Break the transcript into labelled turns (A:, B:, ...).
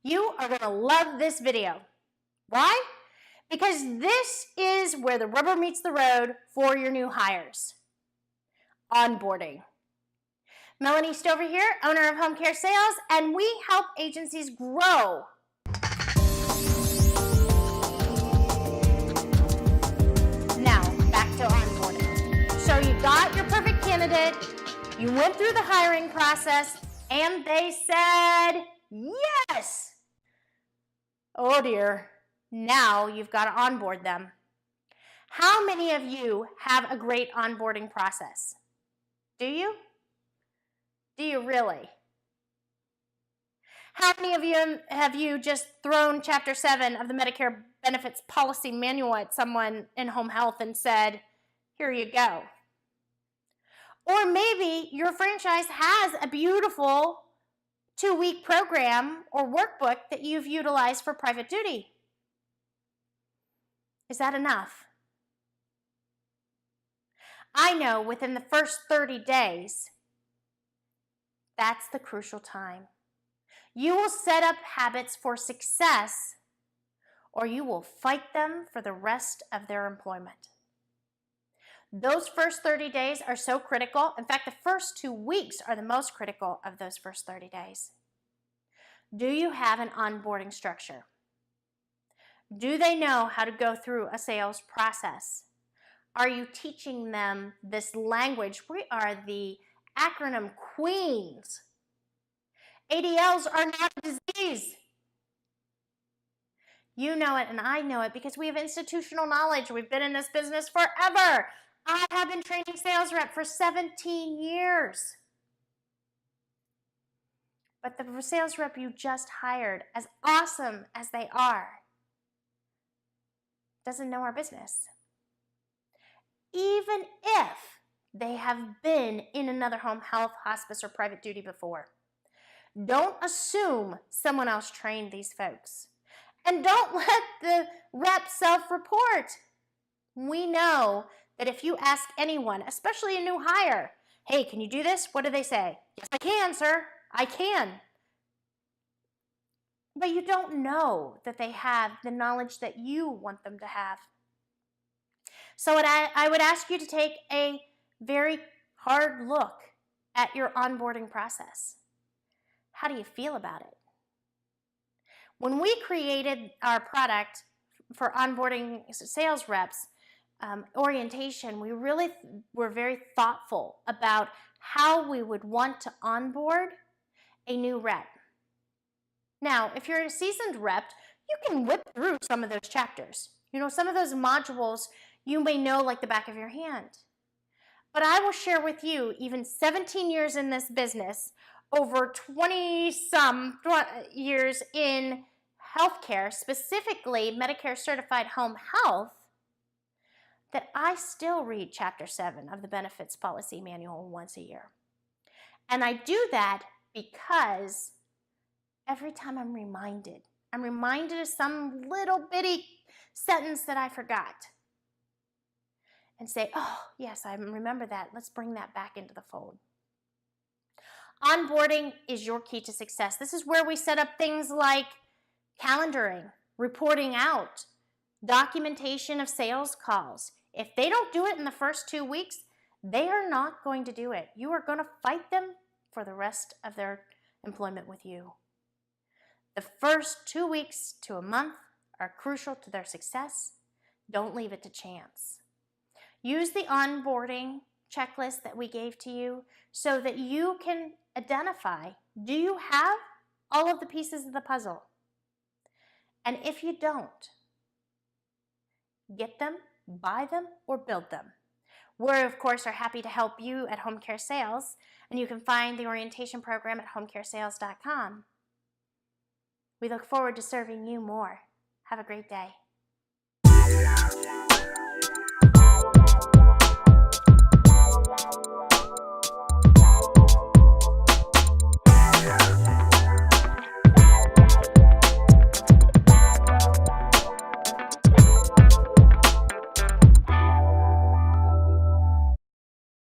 A: You are going to love this video. Why? Because this is where the rubber meets the road for your new hires. Onboarding. Melanie Stover here, owner of Home Care Sales, and we help agencies grow. Now, back to onboarding. So you got your perfect candidate, you went through the hiring process, and they said yes. Oh dear, now you've got to onboard them. How many of you have a great onboarding process? Do you? Do you really? How many of you have you just thrown Chapter 7 of the Medicare Benefits Policy Manual at someone in home health and said, here you go? Or maybe your franchise has a beautiful 2-week program or workbook that you've utilized for private duty. Is that enough? I know within the first 30 days, that's the crucial time. You will set up habits for success, or you will fight them for the rest of their employment. Those first 30 days are so critical. In fact, the first 2 weeks are the most critical of those first 30 days. Do you have an onboarding structure? Do they know how to go through a sales process? Are you teaching them this language? We are the acronym queens. ADLs are not a disease. You know it and I know it because we have institutional knowledge. We've been in this business forever. I have been training sales rep for 17 years. But the sales rep you just hired, as awesome as they are, doesn't know our business. Even if they have been in another home health, hospice, or private duty before. Don't assume someone else trained these folks. And don't let the rep self-report. We know that if you ask anyone, especially a new hire, hey, can you do this? What do they say? Yes, I can, sir. I can. But you don't know that they have the knowledge that you want them to have. So I would ask you to take a very hard look at your onboarding process. How do you feel about it? When we created our product for onboarding sales reps, orientation, we really were very thoughtful about how we would want to onboard a new rep. Now, if you're a seasoned rep, you can whip through some of those chapters. You know, some of those modules you may know like the back of your hand. But I will share with you, even 17 years in this business, over 20-some years in healthcare, specifically Medicare Certified Home Health, that I still read Chapter 7 of the Benefits Policy Manual once a year. And I do that because every time I'm reminded of some little bitty sentence that I forgot. And say, oh, yes, I remember that. Let's bring that back into the fold. Onboarding is your key to success. This is where we set up things like calendaring, reporting out, documentation of sales calls. If they don't do it in the first 2 weeks, they are not going to do it. You are going to fight them for the rest of their employment with you. The first 2 weeks to a month are crucial to their success. Don't leave it to chance. Use the onboarding checklist that we gave to you so that you can identify, do you have all of the pieces of the puzzle? And if you don't, get them, buy them, or build them. We, of course, are happy to help you at Home Care Sales, and you can find the orientation program at homecaresales.com. We look forward to serving you more. Have a great day.